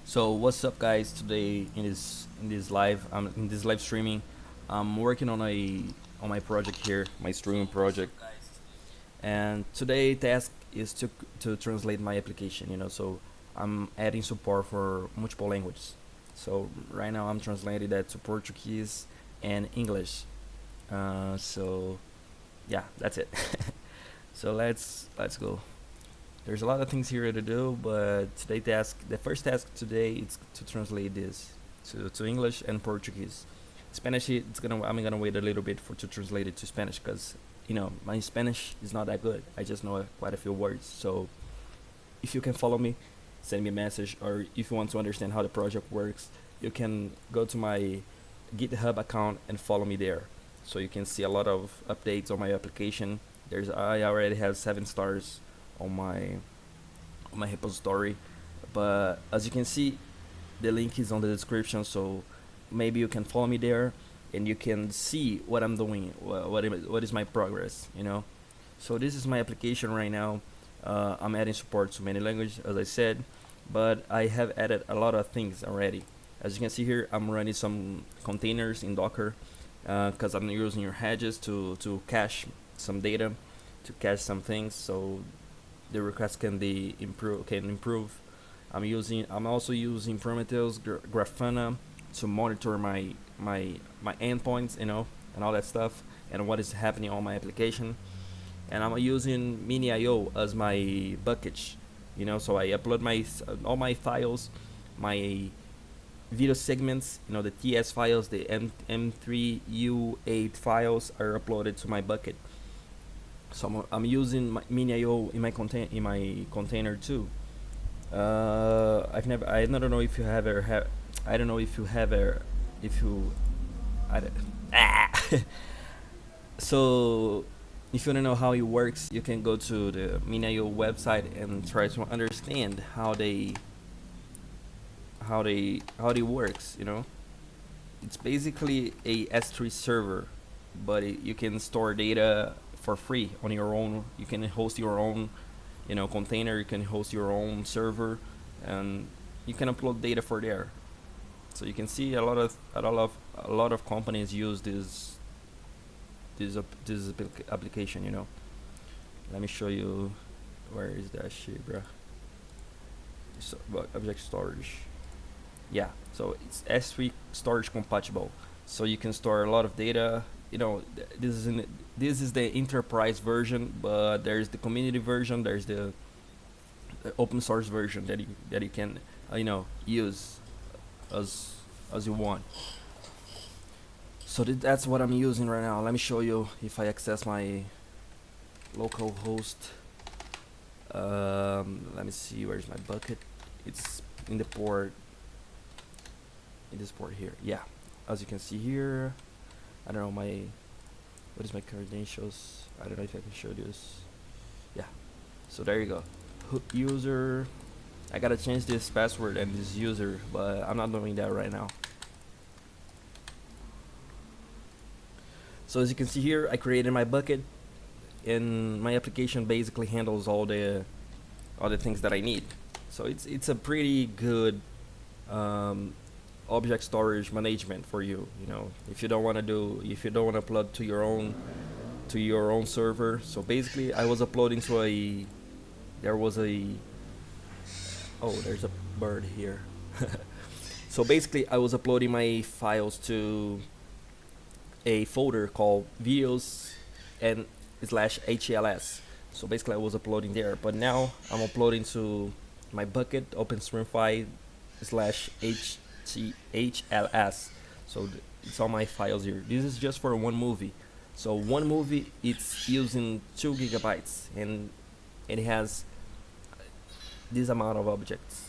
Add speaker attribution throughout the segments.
Speaker 1: So what's up, guys? Today in this live streaming, I'm working on my project here, my streaming project, and today task is to translate my application. So I'm adding support for multiple languages. So right now I'm translating that to Portuguese and English. So yeah, that's it. So let's go. There's a lot of things here to do, but the first task today is to translate this to English and Portuguese. Spanish, I'm gonna wait a little bit for to translate it to Spanish because my Spanish is not that good. I just know quite a few words. So if you can follow me, send me a message, or if you want to understand how the project works, you can go to my GitHub account and follow me there. So you can see a lot of updates on my application. I already have 7 stars on my repository, but as you can see, the link is on the description. So maybe you can follow me there, and you can see what I'm doing, what is my progress. So this is my application right now. I'm adding support to many languages, as I said, but I have added a lot of things already. As you can see here, I'm running some containers in Docker because I'm using your hedges to cache some data, to cache some things, so the request can improve. I'm also using Prometheus, Grafana to monitor my endpoints, and all that stuff, and what is happening on my application. And I'm using MiniIO as my bucket, so I upload my all my files, my video segments, the TS files, the M3U8 files are uploaded to my bucket. So I'm using my MiniIO in my container too. I don't know if you have ever have I don't know if you have ever if you I don't, ah. So if you don't know how it works, you can go to the MiniIO website and try to understand how they works. It's basically a S3 server, but you can store data for free on your own. You can host your own, container. You can host your own server, and you can upload data for there. So you can see a lot of companies use this application. Let me show you. Where is that shit, bro? So, object storage. Yeah, so it's S3 storage compatible, so you can store a lot of data. This is the enterprise version, but there's the community version. There's the open source version that you can use as you want. So that's what I'm using right now. Let me show you if I access my local host. Let me see, where's my bucket. It's in the port in this port here. Yeah, as you can see here, I don't know what is my credentials. I don't know if I can show this. Yeah, so there you go. User. I gotta change this password and this user, but I'm not doing that right now. So as you can see here, I created my bucket, and my application basically handles all the things that I need. So it's a pretty good um, object storage management for you. If you don't want to upload to your own server. So basically, I was uploading to a there was a oh, there's a bird here. So basically, I was uploading my files to a folder called videos and slash HLS. So basically, I was uploading there, but now I'm uploading to my bucket OpenStreamFile slash HLS. So it's all my files here. This is just for one movie. So one movie, it's using 2 gigabytes, and it has this amount of objects.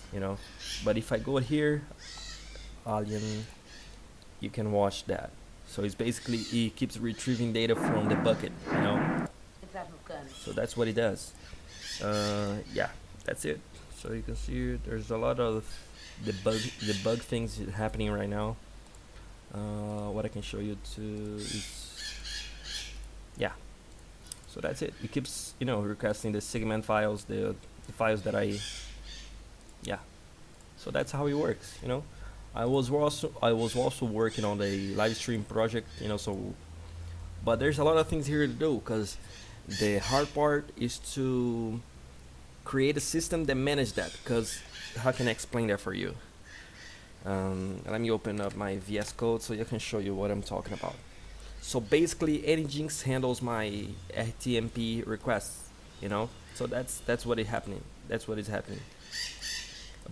Speaker 1: But if I go here, Alien, you can watch that. So it's basically, it keeps retrieving data from the bucket. So that's what it does. Yeah, that's it. So you can see there's a lot of the bug things happening right now. What I can show you too is, yeah. So that's it. It keeps requesting the segment files, the files that I, yeah. So that's how it works, you know. I was also working on the live stream project, you know. So, but there's a lot of things here to do because the hard part is to create a system that manage that. Because how can I explain that for you? Let me open up my VS Code so I can show you what I'm talking about. So basically, Nginx handles my HTTP requests, you know. So that's what is happening. That's what is happening.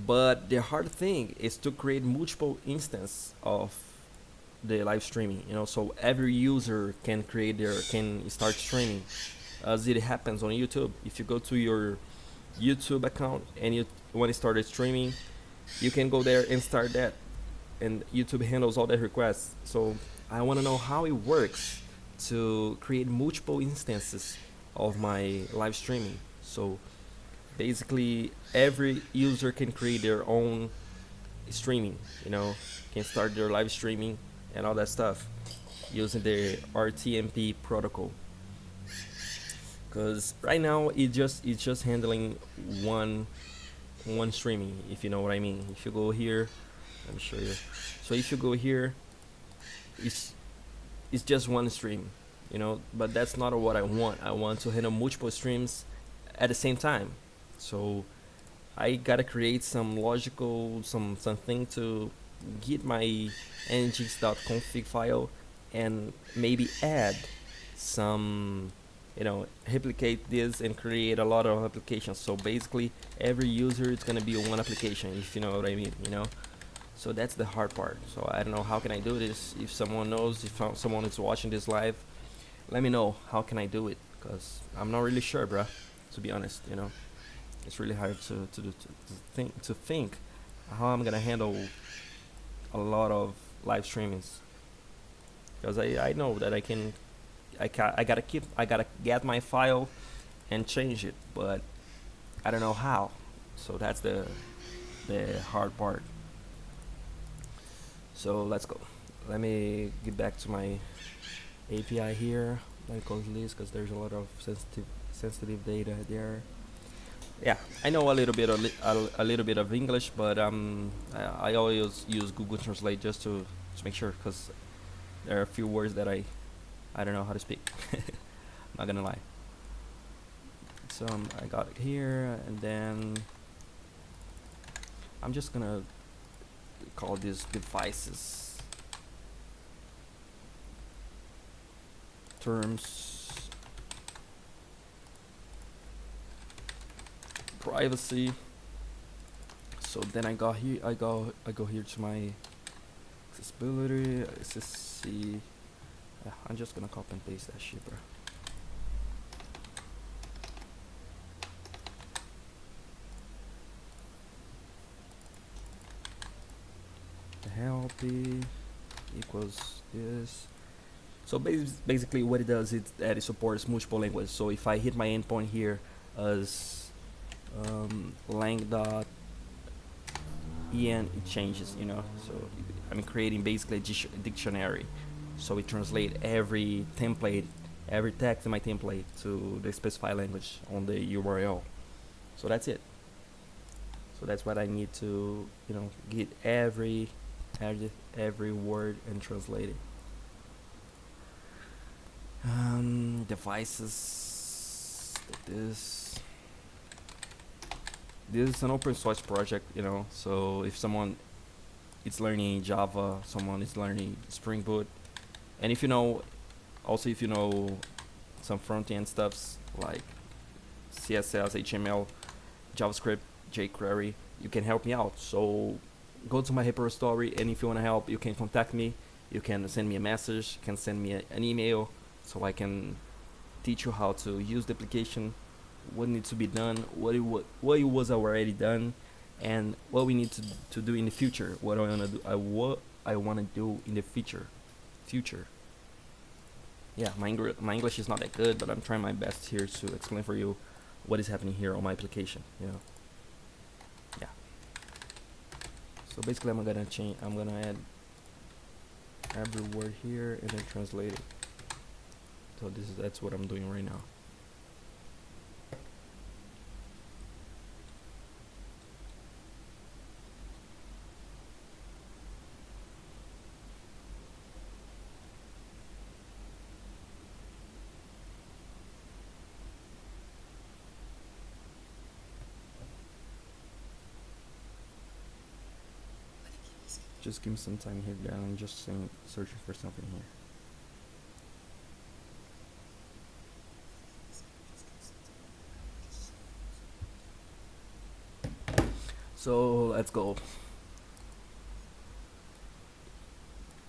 Speaker 1: But the hard thing is to create multiple instances of the live streaming, you know, so every user can create their can start streaming, as it happens on YouTube. If you go to your YouTube account and you want to start streaming, you can go there and start that, and YouTube handles all the requests. So I want to know how it works to create multiple instances of my live streaming. So basically, every user can create their own streaming, you know, can start their live streaming and all that stuff using the RTMP protocol. Because right now it's just handling one one streaming, if you know what I mean. If you go here, let me show you. So if you go here, it's it's just one stream, you know. But that's not what I want. I want to handle multiple streams at the same time. So I gotta create some logical something to get my nginx.config file and maybe add some, you know, replicate this and create a lot of applications. So basically every user is gonna be one application, if you know what I mean, you know. So that's the hard part. So I don't know how can I do this. If someone knows, if someone is watching this live, let me know how can I do it, because I'm not really sure, bruh, to be honest, you know. It's really hard to think how I'm gonna handle a lot of live streamings, because I know that I gotta get my file and change it, but I don't know how. So that's the hard part. So let's go. Let me get back to my API here. Let me close this because there's a lot of sensitive data there. Yeah, I know a little bit of English, but I always use Google Translate just to make sure, because there are a few words that I don't know how to speak. Not gonna lie. So I got it here, and then I'm just gonna call these devices terms, privacy. So then I go here to my accessibility, SSC. Yeah, I'm just gonna copy and paste that shit, bro. The healthy equals this. So basically what it does is that it supports multiple languages. So if I hit my endpoint here as lang.en, it changes, you know. So I'm creating basically a dictionary. So it translates every template, every text in my template to the specified language on the URL. So that's it. So that's what I need to, you know, get every word and translate it. Devices. This is an open source project, you know. So if someone is learning Java, someone is learning Spring Boot, and if you know, also if you know some front end stuffs like CSS, HTML, JavaScript, jQuery, you can help me out. So go to my repository, and if you want to help, you can contact me. You can send me a message, you can send me an email, so I can teach you how to use the application, what needs to be done, what it was already done, and what we need to do in the future. What I wanna do, what I wanna do in the future. Yeah, my English is not that good, but I'm trying my best here to explain for you what is happening here on my application. You know. Yeah. So basically, I'm gonna add every word here and then translate it. So that's what I'm doing right now. Just give me some time here, guys. I'm just searching for something here. So let's go.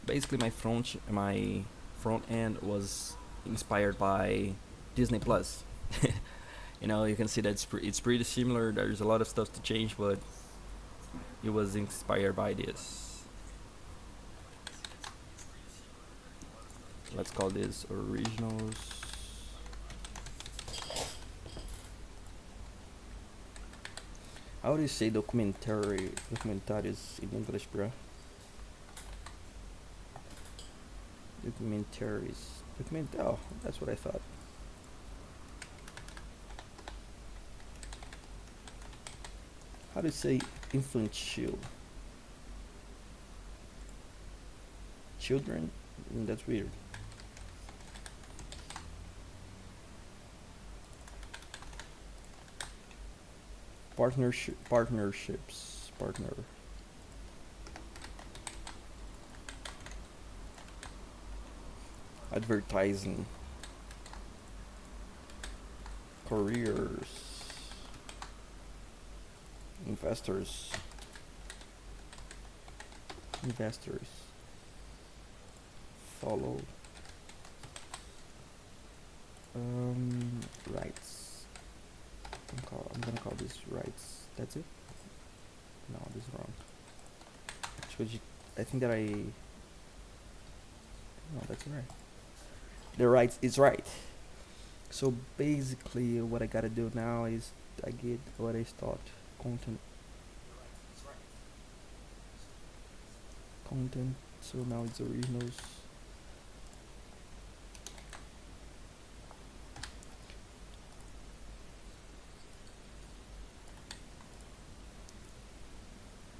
Speaker 1: Basically, my front end was inspired by Disney Plus. You can see that it's pretty similar. There's a lot of stuff to change, but it was inspired by this. Let's call this originals. How do you say documentaries in English, bro? Documentaries. Oh, that's what I thought. How do you say infantile? Children? That's weird. Partnerships. Partner. Advertising. Careers. Investors. Follow. Rights. I'm gonna call this rights. That's it. No, this is wrong. Actually, I think that I. No, that's right. The rights is right. So basically, what I gotta do now is I get what I start content. Content. So now it's originals.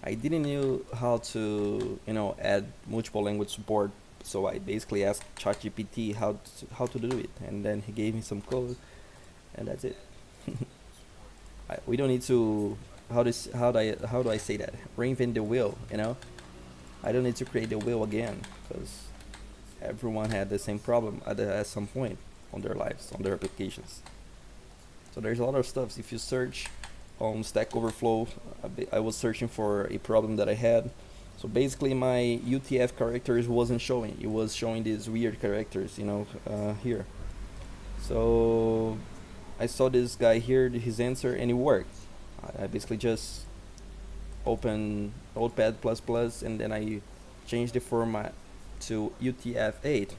Speaker 1: I didn't know how to add multiple language support, so I basically asked ChatGPT how to do it, and then he gave me some code, and that's it. We don't need to how do I say that, reinvent the wheel. I don't need to create the wheel again, because everyone had the same problem at some point on their lives, on their applications. So there's a lot of stuff. If you search on Stack Overflow, I was searching for a problem that I had. So basically, my UTF characters wasn't showing. It was showing these weird characters, here. So I saw this guy here, his answer, and it worked. I basically just open Notepad++, and then I changed the format to UTF-8,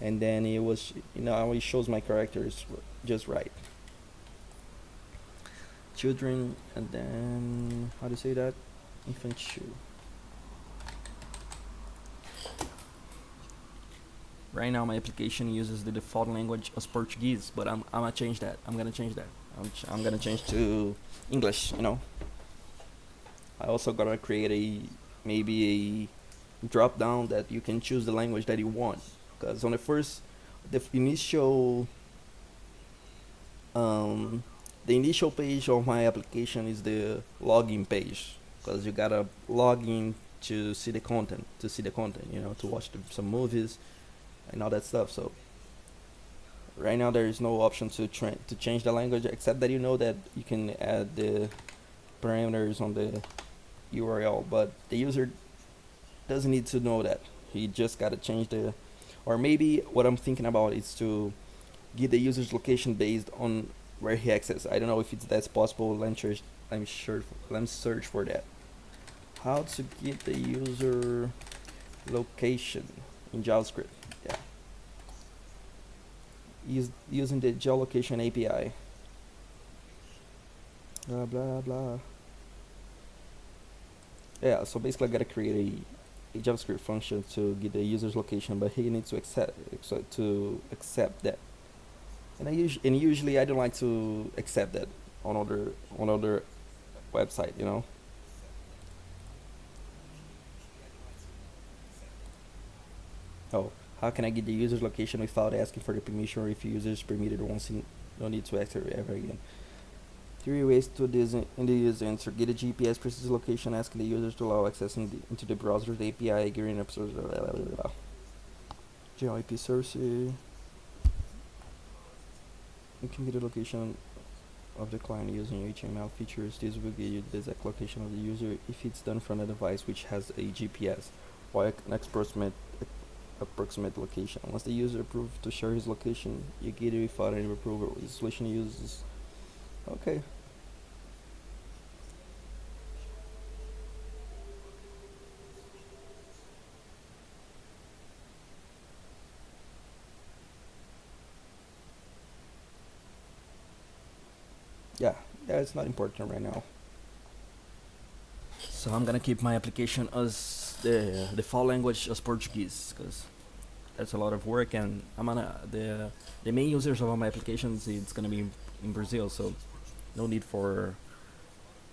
Speaker 1: and then it shows my characters just right. Children, and then how to say that? Infantile. Right now, my application uses the default language as Portuguese, but I'm gonna change that. I'm gonna change that. I'm gonna change to English. I also gotta create maybe a drop down that you can choose the language that you want. Because on the initial um, the initial page of my application is the login page, because you gotta log in to see the content, to watch some movies and all that stuff. So right now there is no option to change the language, except that that you can add the parameters on the URL, but the user doesn't need to know that. He just gotta change or maybe what I'm thinking about is to get the user's location based on where he accesses. I don't know if that's possible. Let me search for that. How to get the user location in JavaScript? Yeah, using the geolocation API. Blah blah blah. Yeah, so basically I gotta create a JavaScript function to get the user's location, but he needs to accept that. And usually I don't like to accept that on other website. Oh, how can I get the user's location without asking for the permission, or if the user is permitted once, no need to ask her ever again? Three ways to this in the user enter. Get a GPS precise location, asking the user to allow access into the browser's API, gearing up server. JIP service. You can get the location of the client using HTML features. This will give you the exact location of the user if it's done from a device which has a GPS or an approximate location. Once the user approves to share his location, you get it without any approval. The solution uses. Okay. Yeah, it's not important right now. So I'm gonna keep my application as the default language as Portuguese, because that's a lot of work, and I'm gonna the main users of all my applications, it's gonna be in Brazil, so no need for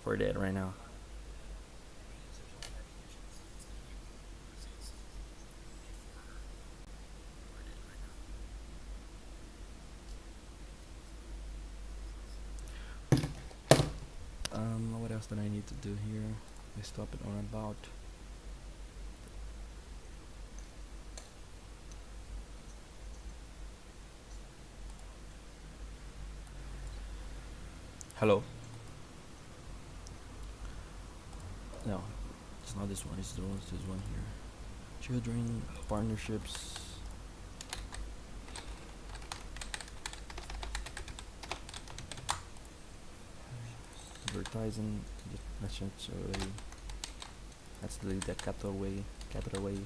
Speaker 1: that right now. What else do I need to do here? I stop it on about. Hello. No, it's not this one. It's this one here. Children partnerships. Advertising. That's the capital way. Capital way.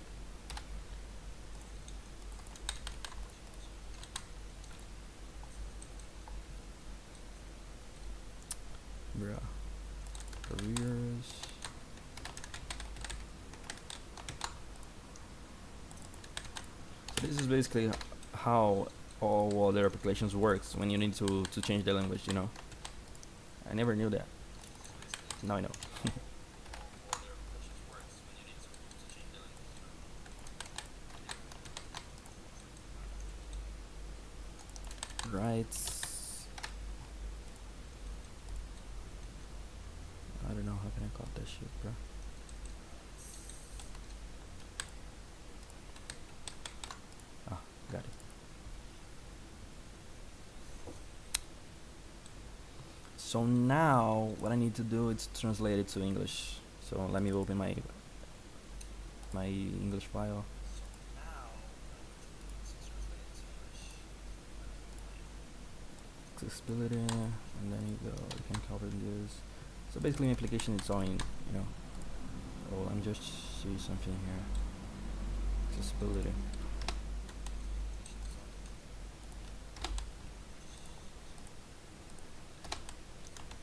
Speaker 1: Bruh. Careers. So this is basically how all other applications works when you need to change the language, you know. I never knew that. Now I know. Rights. I don't know how can I call that shit, bro. Ah, got it. So now what I need to do is translate it to English. So let me open my English file. Accessibility, and then you can cover this. So basically, my application is all in, you know. Oh, let me just see something here. Accessibility.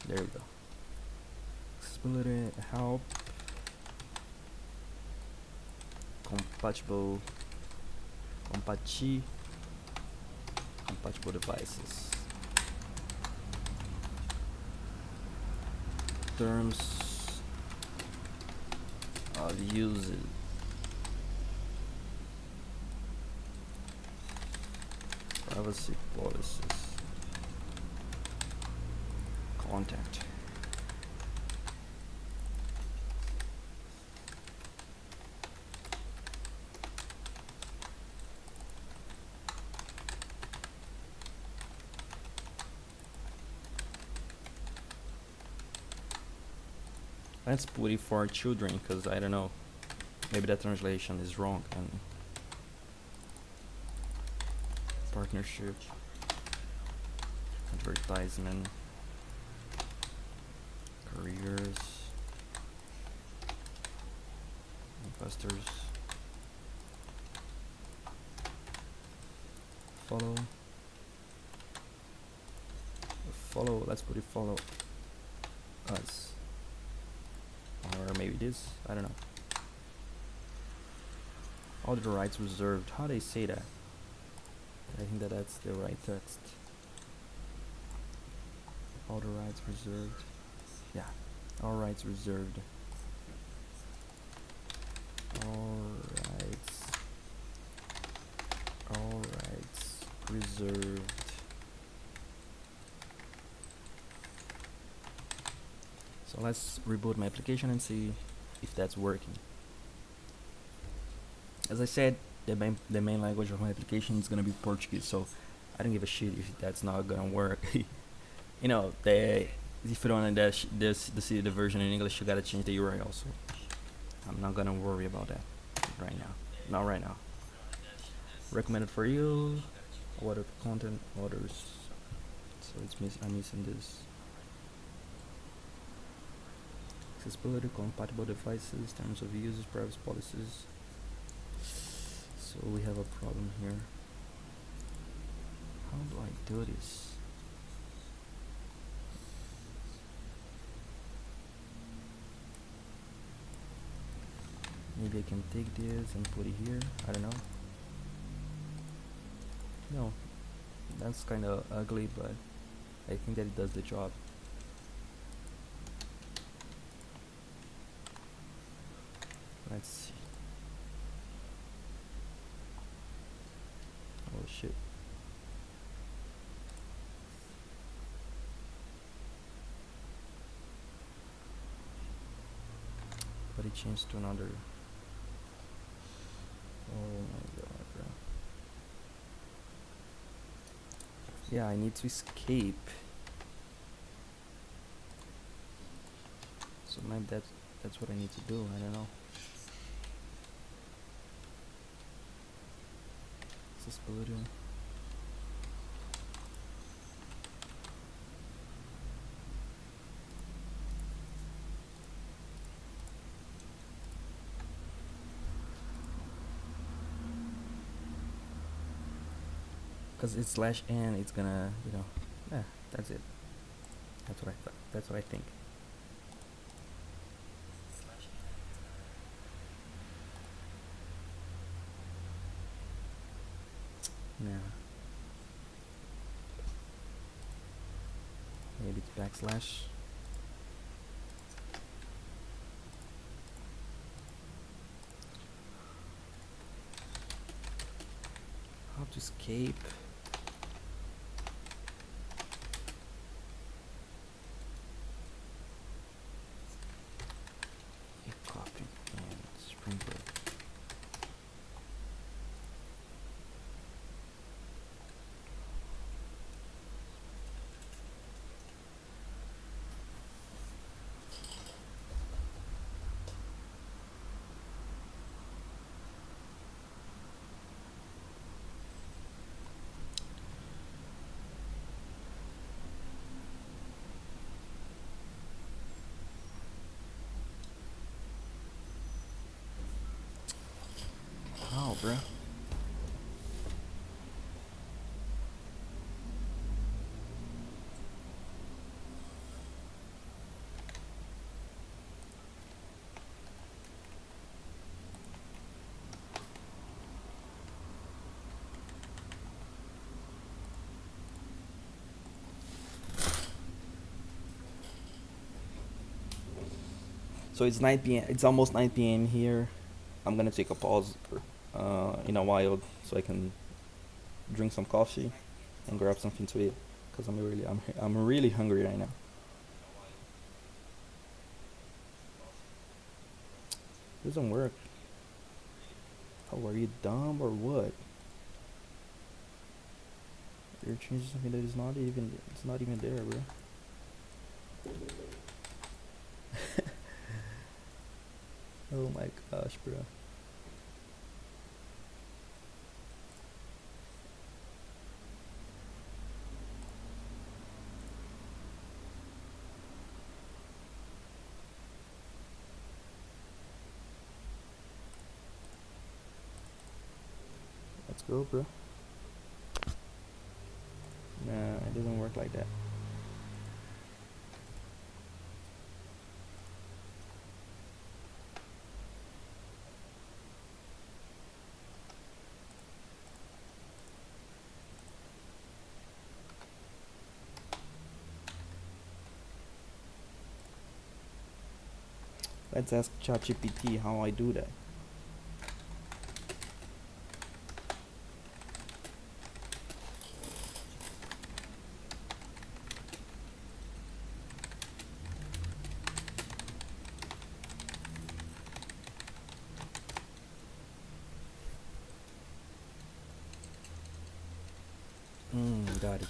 Speaker 1: There we go. Accessibility, help, compatible devices. Terms of use. Privacy policies. Contact. Let's put it for children, because I don't know. Maybe that translation is wrong. And partnership, advertisement, careers, investors, follow. Let's put it follow us. Or maybe this, I don't know. All the rights reserved. How they say that? I think that's the right text. All the rights reserved. Yeah, all rights reserved. All rights reserved. So let's reboot my application and see if that's working. As I said, the main language of my application is gonna be Portuguese, so I don't give a shit if that's not gonna work. You know, if you don't want to see the version in English, you gotta change the URL. So I'm not gonna worry about that right now. Not right now. Recommended for you. What if content orders? So I'm missing this. Accessibility, compatible devices, terms of use, privacy policies. So we have a problem here. How do I do this? Maybe I can take this and put it here. I don't know. No, that's kind of ugly, but I think that it does the job. Let's see. Oh shit. But it changed to another. Oh my god, bro. Yeah, I need to escape. So maybe that's what I need to do. I don't know. Accessibility. Because it's slash n, it's gonna, yeah, that's it. That's what I thought. That's what I think. Yeah. Maybe it's backslash. How to escape? A copy and Spring Boot. How, bruh? So it's 9 p.m. It's almost 9 p.m. here. I'm gonna take a pause in a while so I can drink some coffee and grab something to eat because I'm really hungry right now. Doesn't work. Oh, are you dumb or what? You're changing something that is not even it's not even there, bro. Oh my gosh, bro. Let's go, bro. Nah, it doesn't work like that. Let's ask ChatGPT how I do that. got it.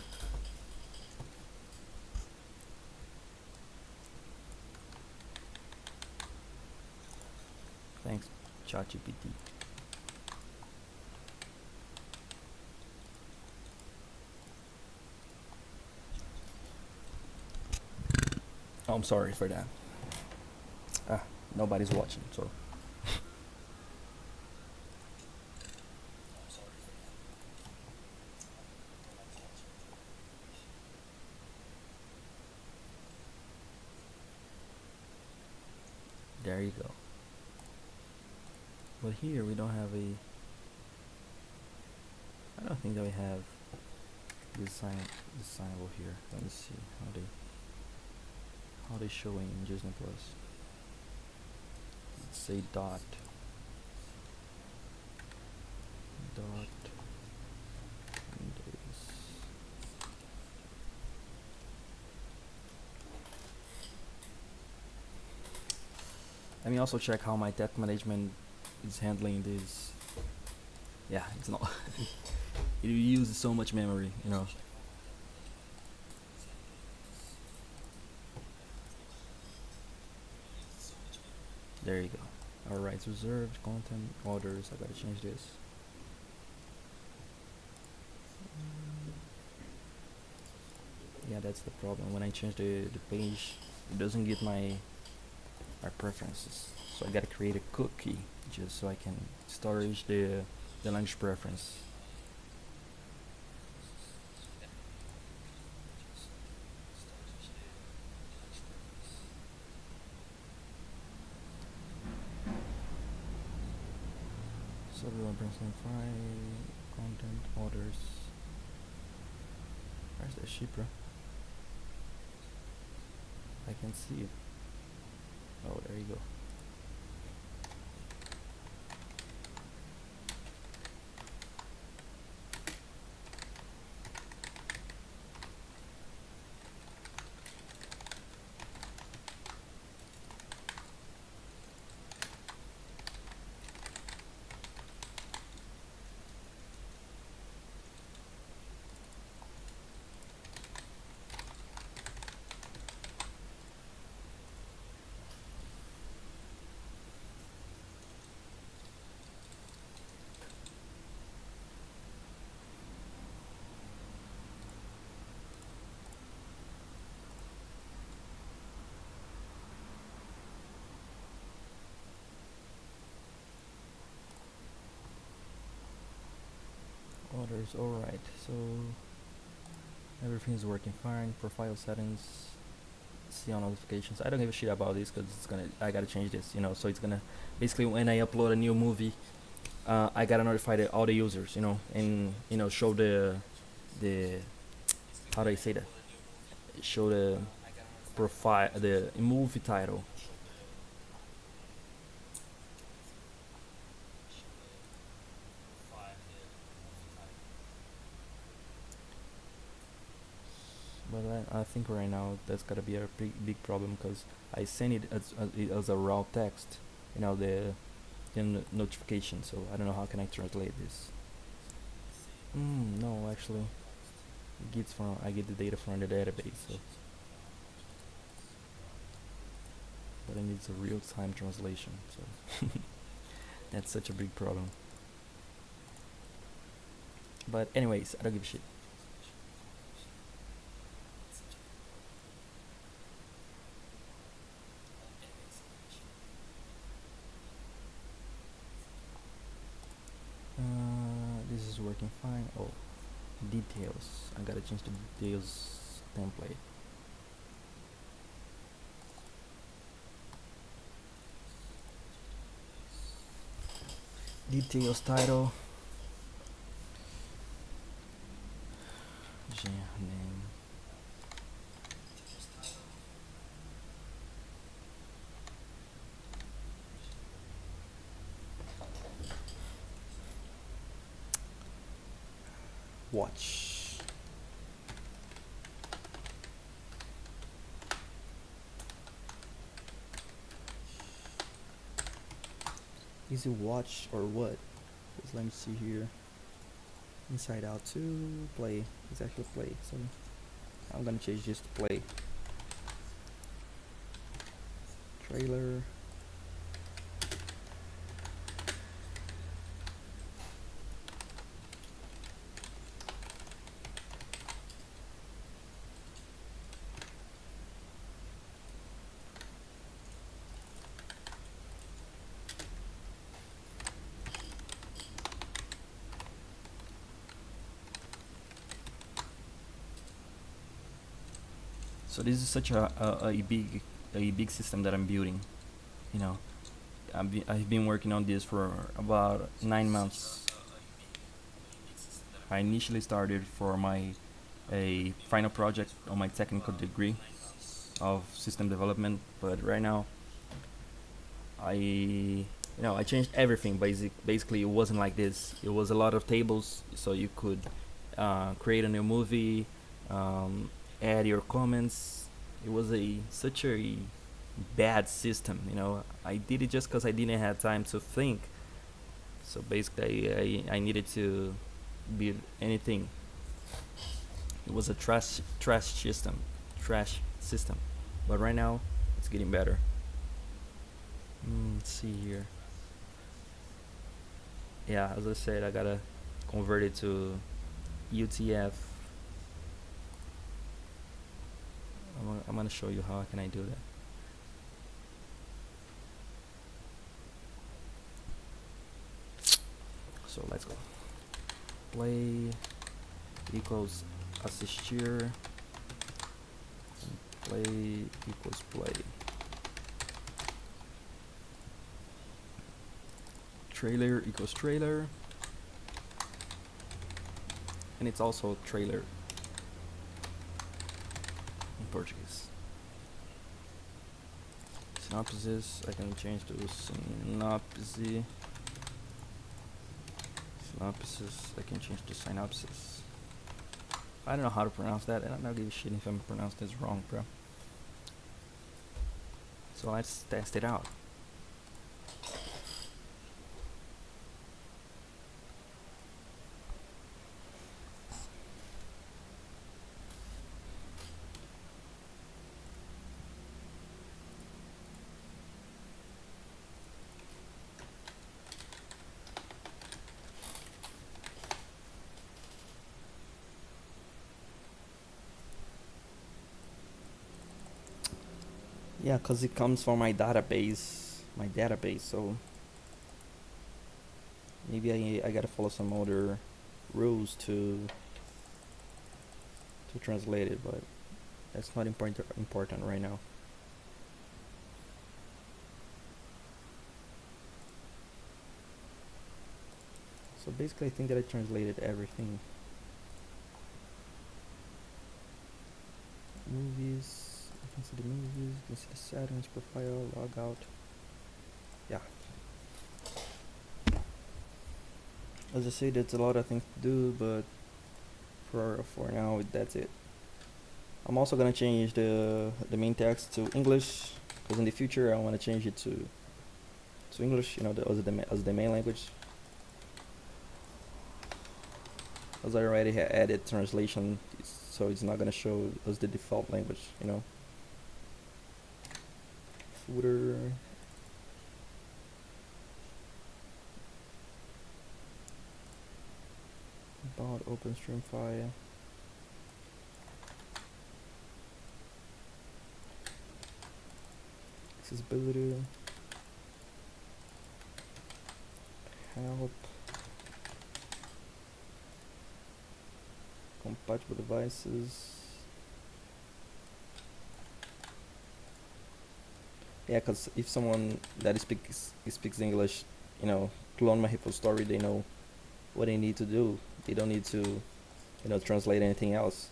Speaker 1: Thanks, ChatGPT. Oh, I'm sorry for that. Ah, nobody's watching, so there you go. But here we don't have a. I don't think that we have this sign over here. Let me see how they show in Disney Plus. Let's say dot days. Let me also check how my task management is handling this. Yeah, it's not. It uses so much memory, you know. There you go. All rights reserved, content orders. I gotta change this. Yeah, that's the problem. When I change the page, it doesn't get my preferences. So I gotta create a cookie just so I can storage the language preference. So everyone brings in file, content orders. Where's the sheet, bro? I can see it. Oh, there you go. Orders, alright. So everything's working fine. Profile settings. See all notifications. I don't give a shit about this because it's gonna. I gotta change this, you know. So it's gonna basically when I upload a new movie, I gotta notify all the users, you know, and you know show the how do I say that? Show the profile, the movie title. But I think right now that's gotta be a big problem because I send it as a raw text, you know, the notification. So I don't know how can I translate this. No, actually, it gets from I get the data from the database. So, but it needs a real-time translation. So that's such a big problem. But anyways, I don't give a shit. This is working fine. Oh, details. I gotta change the details template. Details title. Genre name. Watch. Is it watch or what? Let me see here. Inside Out 2, play. It's actually play. So I'm gonna change this to play. Trailer. So this is such a big system that I'm building. You know, I've been working on this for about 9 months. I initially started for my a final project on my technical degree of system development, but right now I changed everything. Basically, it wasn't like this. It was a lot of tables, so you could create a new movie, um, add your comments. It was a such a bad system. I did it just because I didn't have time to think. So basically, I needed to build anything. It was a trash system. But right now, it's getting better. Let's see here. Yeah, as I said, I gotta convert it to UTF. I'm gonna show you how can I do that. So let's go. Play equals assistir. Play equals play. Trailer equals trailer. And it's also trailer in Portuguese. Synopsis, I can change to synopsis. Synopsis, I can change to synopsis. I don't know how to pronounce that, and I'm not giving a shit if I'm pronounced this wrong, bro. So let's test it out. Yeah, because it comes from my database, so maybe I gotta follow some other rules to translate it, but that's not important right now. So basically, I think that I translated everything. Movies, you can see the movies, you can see the settings, profile, log out. Yeah. As I said, there's a lot of things to do, but for now, that's it. I'm also gonna change the main text to English, because in the future I want to change it to English. As the main language. As I already added translation, so it's not gonna show as the default language. Footer. About OpenStream file. Accessibility. Help. Compatible devices. Yeah, because if someone that speaks English, clone my repository, they know what they need to do. They don't need to, translate anything else.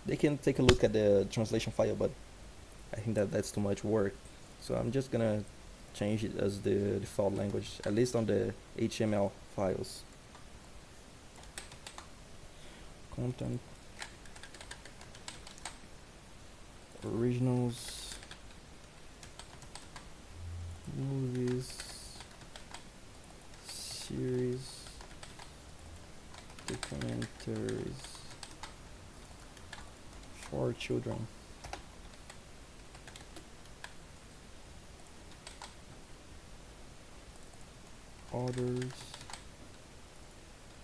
Speaker 1: They can take a look at the translation file, but I think that's too much work. So I'm just gonna change it as the default language, at least on the HTML files. Content. Originals. Movies. Series. Text centers for children. Orders,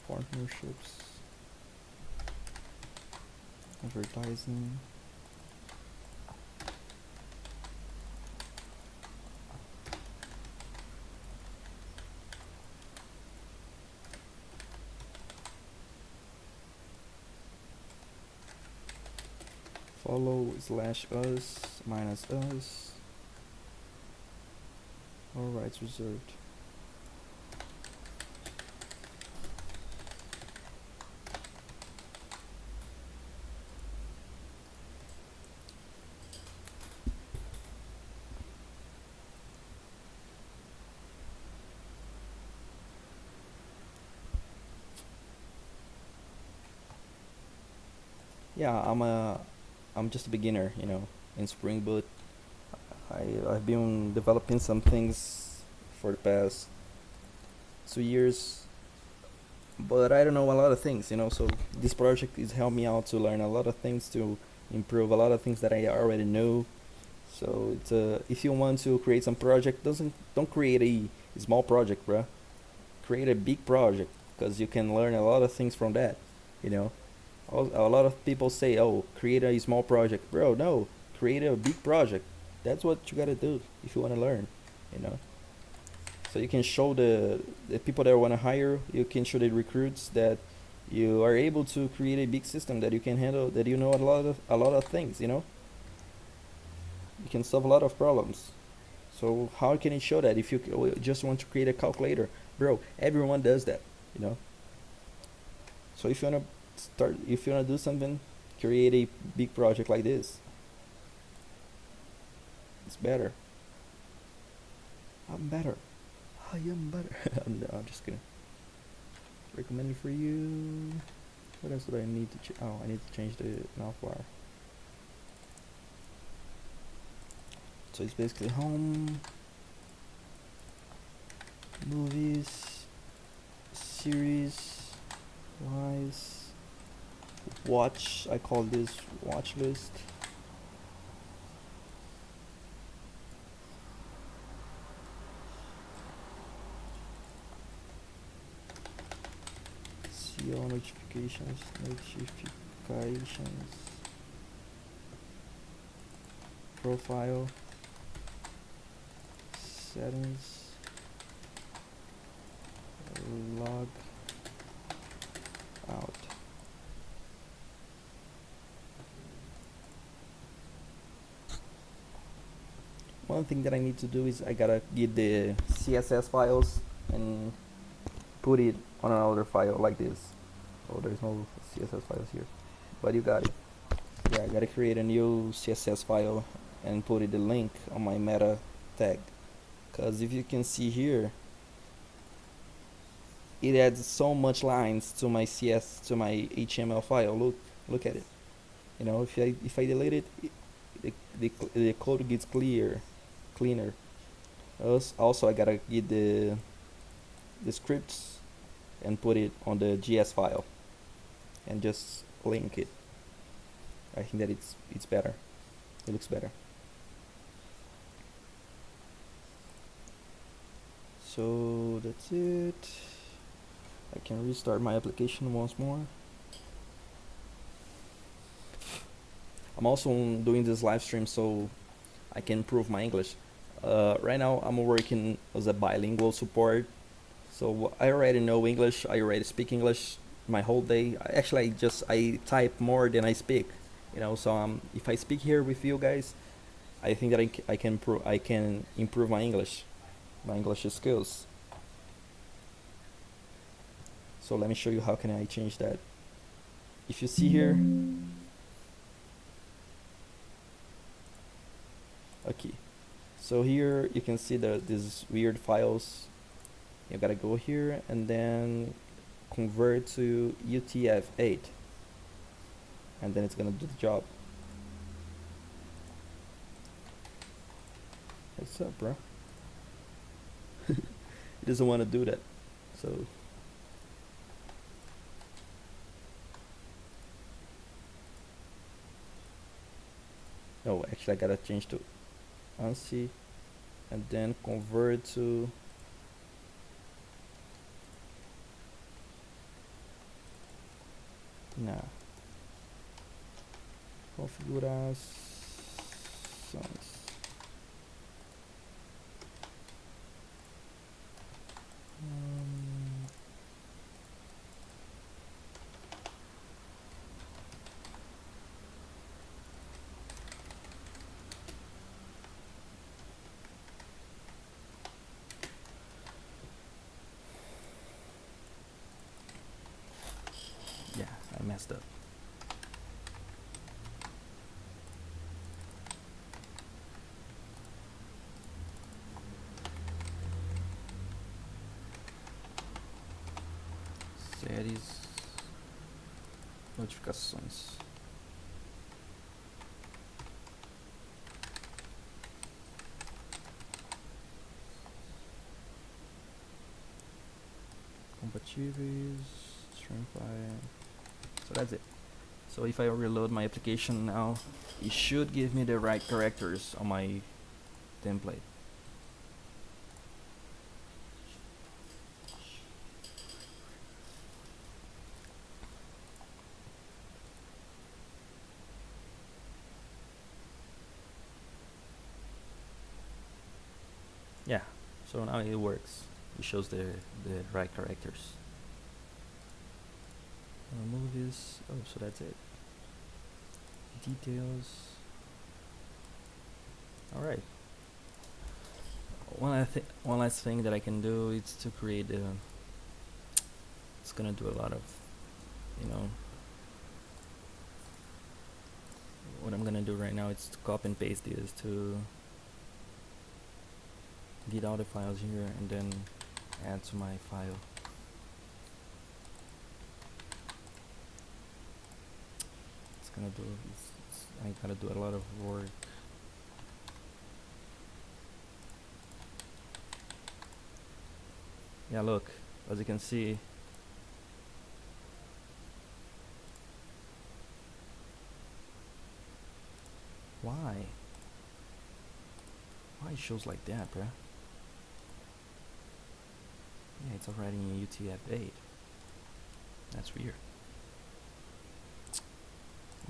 Speaker 1: partnerships, advertising. Follow slash us minus us. All rights reserved. Yeah, I'm just a beginner, in Spring Boot. I've been developing some things for the past 2 years, but I don't know a lot of things, So this project is helping me out to learn a lot of things, to improve a lot of things that I already know. So if you want to create some project, doesn't don't create a small project, bruh. Create a big project because you can learn a lot of things from that, you know. A lot of people say, "Oh, create a small project, bro." No, create a big project. That's what you gotta do if you wanna learn, you know. So you can show the people that want to hire. You can show the recruits that you are able to create a big system that you can handle. That you know a lot of things. You can solve a lot of problems. So how can you show that if you just want to create a calculator, bro? Everyone does that, you know. So if you wanna do something, create a big project like this. It's better. I'm better. I am better. I'm just kidding. Recommended for you. What else do I need to I need to change the navbar. So it's basically home, movies, series, wise, watch. I call this watch list. See all notifications, profile, settings, log out. One thing that I need to do is I gotta get the CSS files and put it on another file like this. Oh, there's no CSS files here, but you got it. Yeah, I gotta create a new CSS file and put it the link on my meta tag. Cause if you can see here, it adds so much lines to my HTML file. Look at it. If I delete it, the code gets cleaner. Also, I gotta get the scripts and put it on the GS file and just link it. I think that it's better. It looks better. So that's it. I can restart my application once more. I'm also doing this live stream so I can improve my English. Right now I'm working as a bilingual support, so I already know English. I already speak English my whole day. I type more than I speak. So if I speak here with you guys, I think that I can improve my English skills. So let me show you how can I change that. If you see here, okay. So here you can see these weird files. You gotta go here and then convert to UTF-8, and then it's gonna do the job. What's up, bro? He doesn't want to do that, so Oh, actually, I gotta change to ANSI and then convert to. Nah. Configurações. Hum, yeah, I messed up. Séries, notificações. Compatíveis, stream file. So that's it. So if I reload my application now, it should give me the right characters on my template. Yeah, so now it works. It shows the right characters. Remove this. Oh, so that's it. Details. All right. One last thing that I can do is to create a. It's gonna do a lot of, you know. What I'm gonna do right now is to copy and paste this to get all the files here and then add to my file. It's gonna do. I gotta do a lot of work. Yeah, look, as you can see, why? Why it shows like that, bruh? Yeah, it's already in UTF-8. That's weird.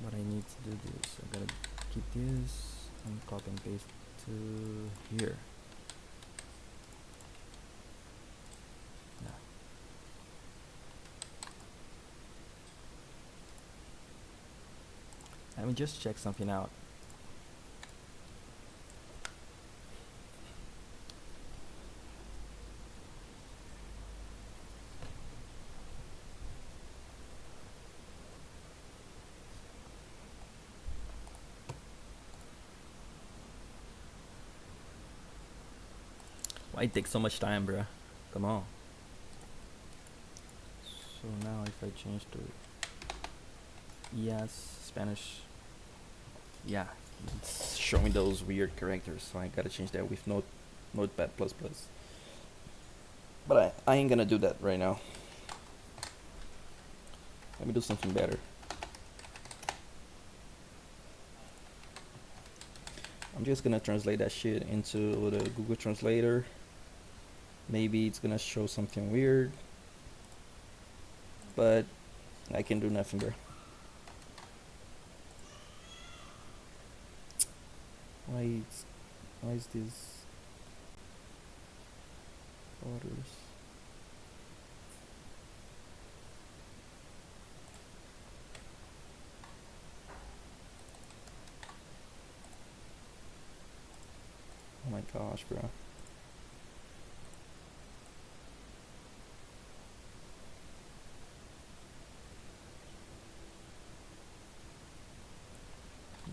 Speaker 1: But I need to do this. I gotta keep this and copy and paste to here. Yeah. Let me just check something out. Why it takes so much time, bruh? Come on. So now if I change to yes, Spanish, yeah, it's showing those weird characters, so I gotta change that with Notepad++. But I ain't gonna do that right now. Let me do something better. I'm just gonna translate that shit into the Google Translator. Maybe it's gonna show something weird, but I can do nothing, bro. Why is this orders? Oh my gosh, bro.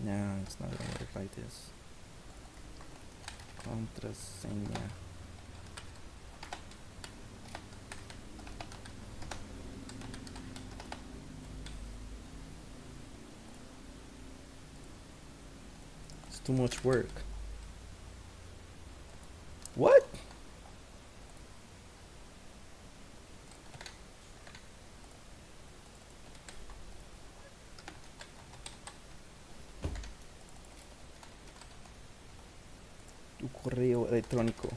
Speaker 1: No, it's not gonna work like this. Contraseña. It's too much work. What? Tu correo electrónico.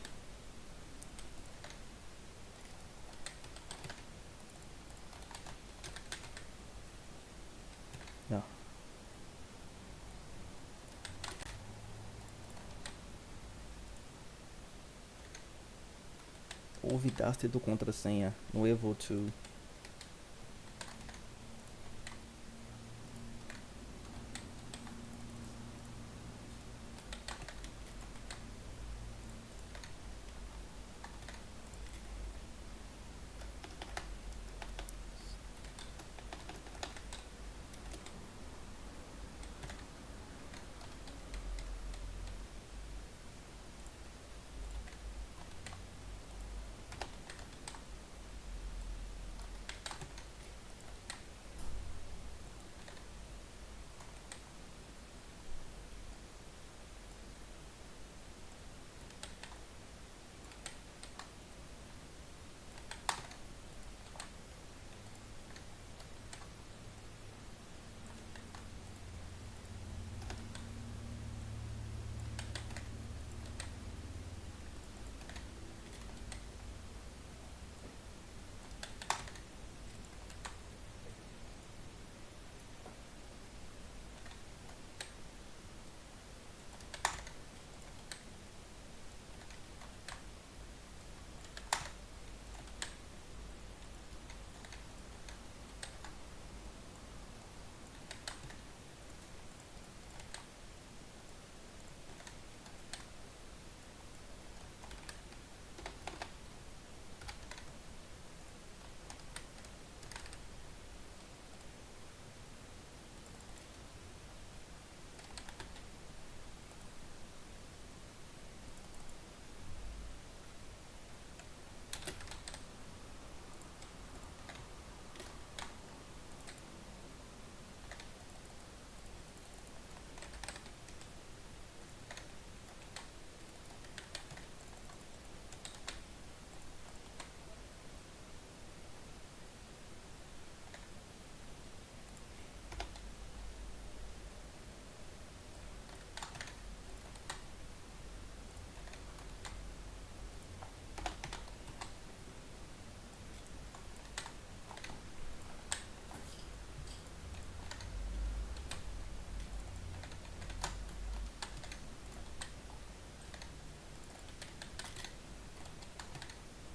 Speaker 1: No. Olvidaste tu contraseña. Nuevo to.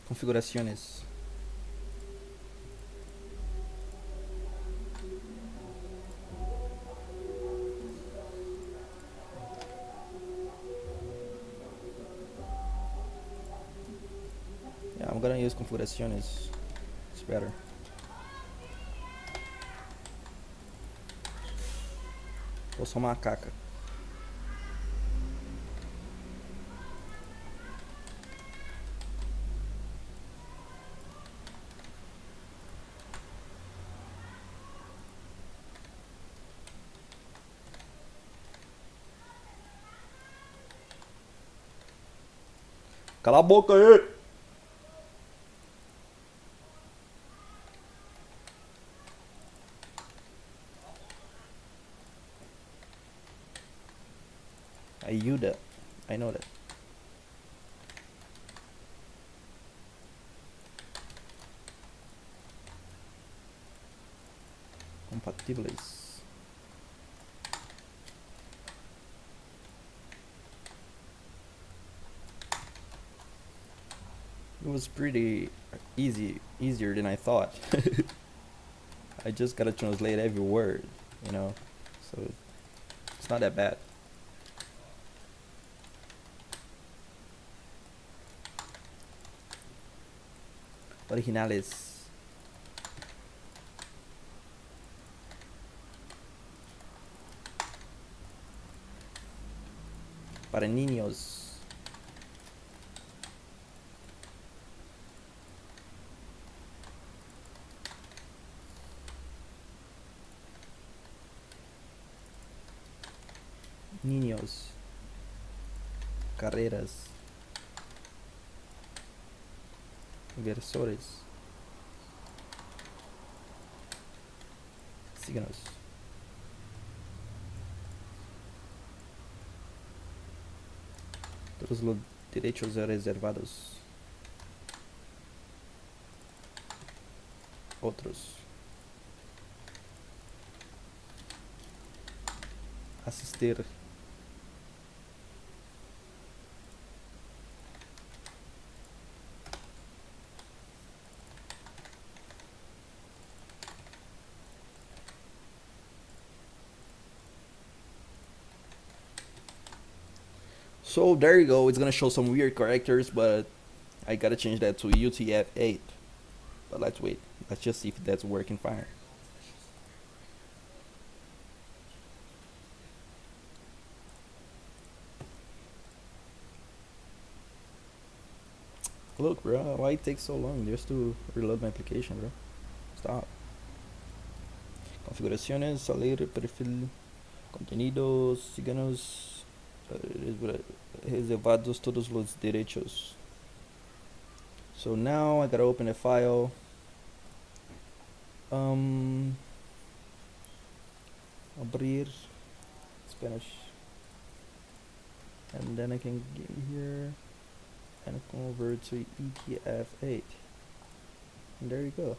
Speaker 1: Configuraciones. Yeah, I'm gonna use configuraciones. It's better. Eu sou macaca. Cala a boca aí! Ayuda. I know that. Compatibles. It was pretty easier than I thought. I just gotta translate every word, you know, so it's not that bad. Originales. Para niños. Niños. Carreras. Inversores. Signos. Todos los derechos reservados. Otros. Asistir. So there you go. It's gonna show some weird characters, but I gotta change that to UTF-8. But let's wait. Let's just see if that's working fine. Look, bro, why it takes so long just to reload my application, bro? Stop. Configuraciones, salir, perfil, contenidos, síganos, reservados todos los derechos. So now I gotta open a file. Abrir, Spanish, and then I can get here and convert to UTF-8, and there you go.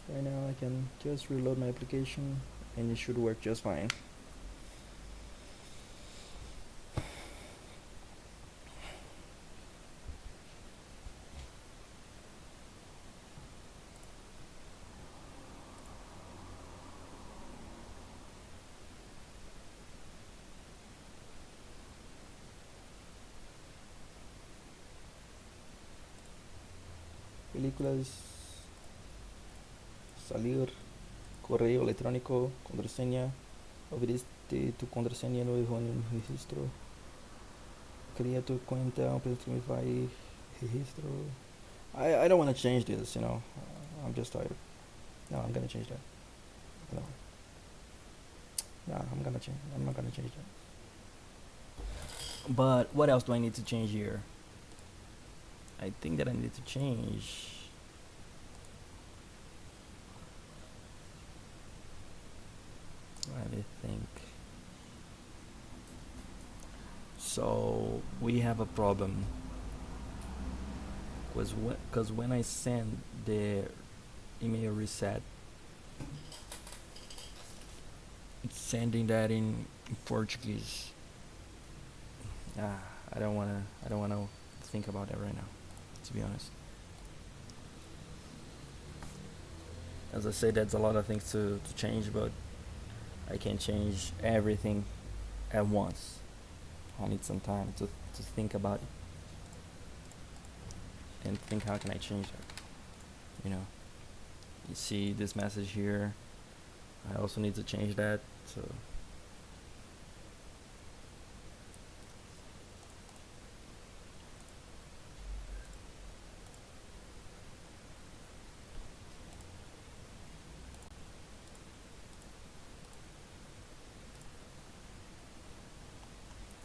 Speaker 1: Right now I can just reload my application and it should work just fine. Películas, salir, correo electrónico, contraseña, olvidaste tu contraseña nuevo en el registro, crea tu cuenta, Spotify, registro. I don't want to change this, you know. I'm just tired. No, I'm gonna change that. No, no, I'm not gonna change that. But what else do I need to change here? I think that I need to change. Let me think. So we have a problem because when I send the email reset, it's sending that in Portuguese. Ah, I don't wanna think about that right now, to be honest. As I said, that's a lot of things to change, but I can't change everything at once. I need some time to think about it and think how can I change that. You know, you see this message here. I also need to change that. So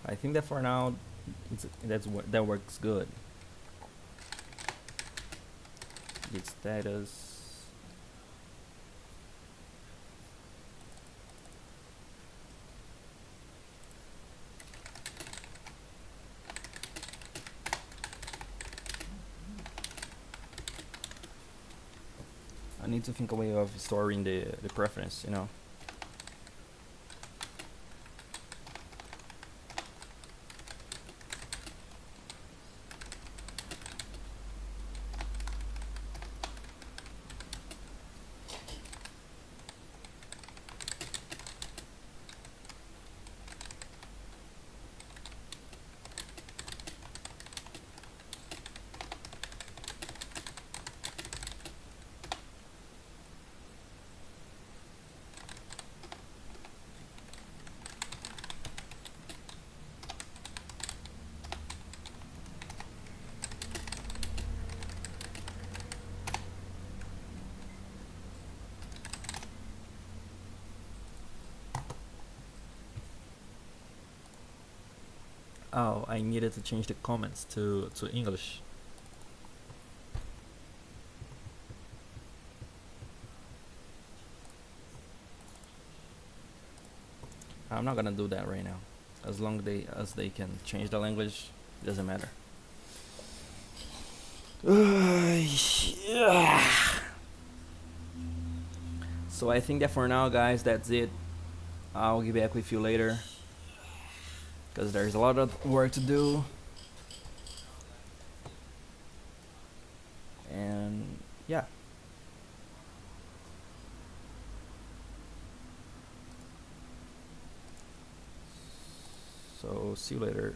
Speaker 1: I think that for now, that works good. Git status. I need to think a way of storing the preference, you know. Oh, I needed to change the comments to English. I'm not gonna do that right now. As long as they can change the language, Doesn't matter. Yeah. So I think that for now, guys, that's it. I'll get back with you later because there's a lot of work to do. And yeah. So see you later.